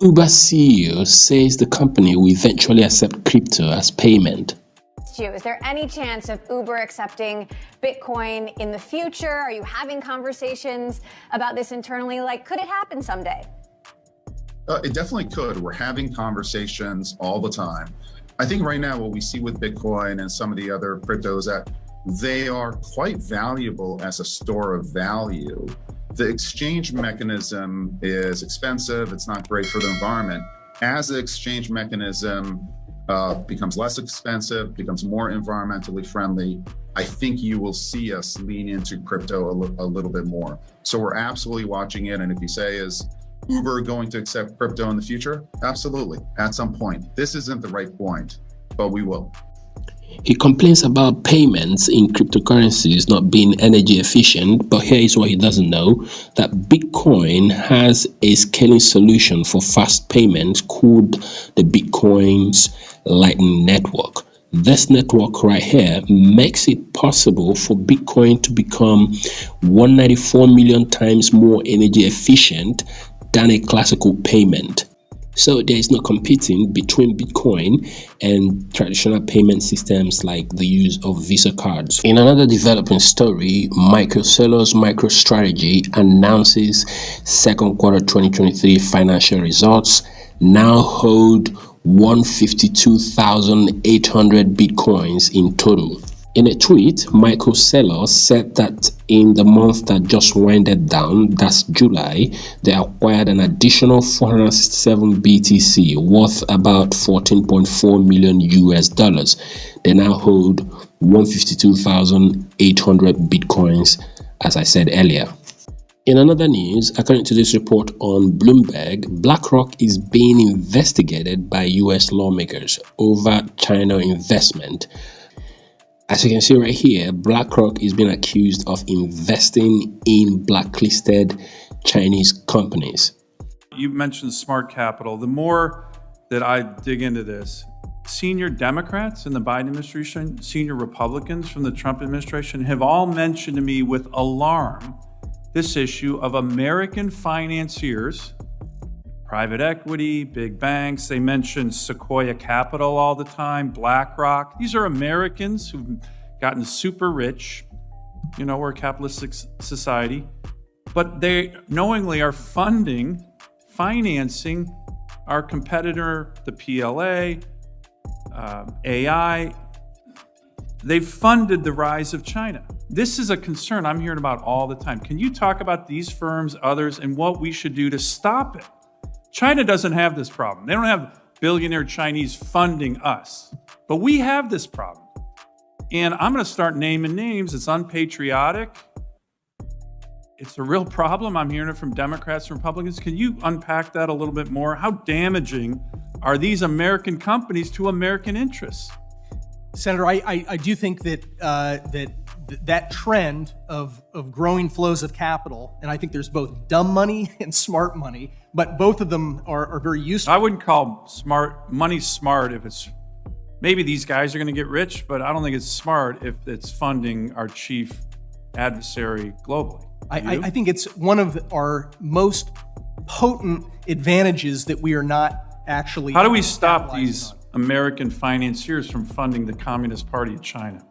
Uber CEO says the company will eventually accept crypto as payment. Is there any chance of Uber accepting Bitcoin in the future? Are you having conversations about this internally? Like, could it happen someday? It definitely could. We're having conversations all the time. I think right now what we see with Bitcoin and some of the other cryptos that they are quite valuable as a store of value. The exchange mechanism is expensive. It's not great for the environment. As the exchange mechanism becomes less expensive, becomes more environmentally friendly, I think you will see us lean into crypto a little bit more. So we're absolutely watching it. And if you say, is Uber going to accept crypto in the future? Absolutely, at some point. This isn't the right point, but we will. He complains about payments in cryptocurrencies not being energy efficient, but here is what he doesn't know, that Bitcoin has a scaling solution for fast payments called the Bitcoin's Lightning Network. This network right here makes it possible for Bitcoin to become 194 million times more energy efficient than a classical payment. So there is no competing between Bitcoin and traditional payment systems like the use of Visa cards. In another developing story, Saylor's MicroStrategy announces second quarter 2023 financial results, now hold 152,800 Bitcoins in total. In a tweet, Saylor said that in the month that just winded down, that's July, they acquired an additional 467 BTC worth about 14.4 million US dollars. They now hold 152,800 Bitcoins, as I said earlier. In another news, according to this report on Bloomberg, Blackrock is being investigated by US lawmakers over China investment. As you can see right here, BlackRock is being accused of investing in blacklisted Chinese companies. You mentioned smart capital. The more that I dig into this, senior Democrats in the Biden administration, senior Republicans from the Trump administration have all mentioned to me with alarm this issue of American financiers, private equity, big banks. They mention Sequoia Capital all the time, Blackrock. These are Americans who've gotten super rich. You know, we're a capitalistic society, but they knowingly are financing our competitor, the PLA, AI. They've funded the rise of China. This is a concern I'm hearing about all the time. Can you talk about these firms, others, and what we should do to stop it? China doesn't have this problem. They don't have billionaire Chinese funding us, but we have this problem. And I'm going to start naming names. It's unpatriotic. It's a real problem. I'm hearing it from Democrats and Republicans. Can you unpack that a little bit more? How damaging are these American companies to American interests? Senator, I do think that that trend of growing flows of capital, and I think there's both dumb money and smart money, but both of them are very useful. I wouldn't call money smart if it's, maybe these guys are going to get rich, but I don't think it's smart if it's funding our chief adversary globally. I think it's one of our most potent advantages that we are not actually. How do we stop these American financiers from funding the Communist Party of China?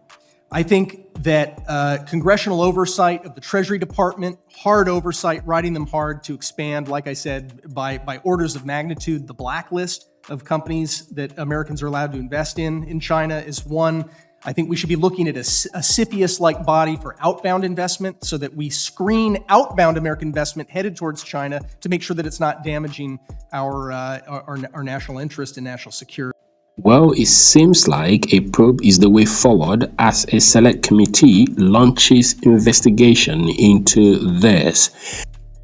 I think that congressional oversight of the Treasury Department, hard oversight, riding them hard to expand, like I said, by orders of magnitude, the blacklist of companies that Americans are allowed to invest in China is one. I think we should be looking at a CFIUS-like body for outbound investment so that we screen outbound American investment headed towards China to make sure that it's not damaging our national interest and national security. Well, it seems like a probe is the way forward as a select committee launches investigation into this.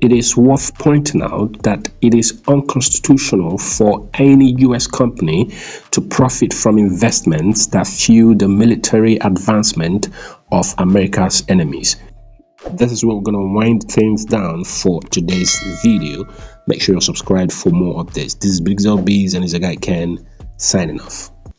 It is worth pointing out that it is unconstitutional for any U.S. company to profit from investments that fuel the military advancement of America's enemies. This is where we're going to wind things down for today's video. Make sure you're subscribed for more updates. This is Big Zell Bees and it's a guy Ken signing off.